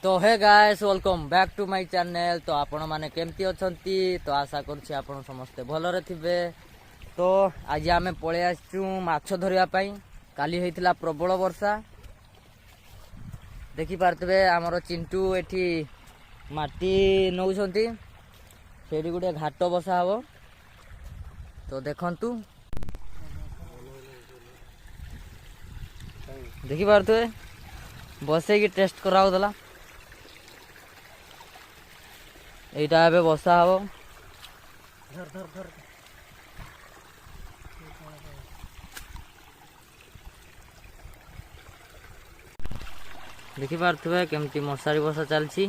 तो hey guys welcome back to my channel. तो आपण माने केमती अछंती तो आशा करूछि आपण समस्त भलरे थिबे। तो आज आमे पळे आछू माछ धरिया पई। काली हेतिला प्रबल वर्षा देखि पारतबे हमरो चिंटू एठी माटी नौछंती सेडी गुडे घाट बसा हबो। तो देखंतु देखि पारतबे बसे की टेस्ट कराउ दला एटा एबे बसा हबो। धर धर धर देखि पारथुबे केमती मशारी बसा चलछि।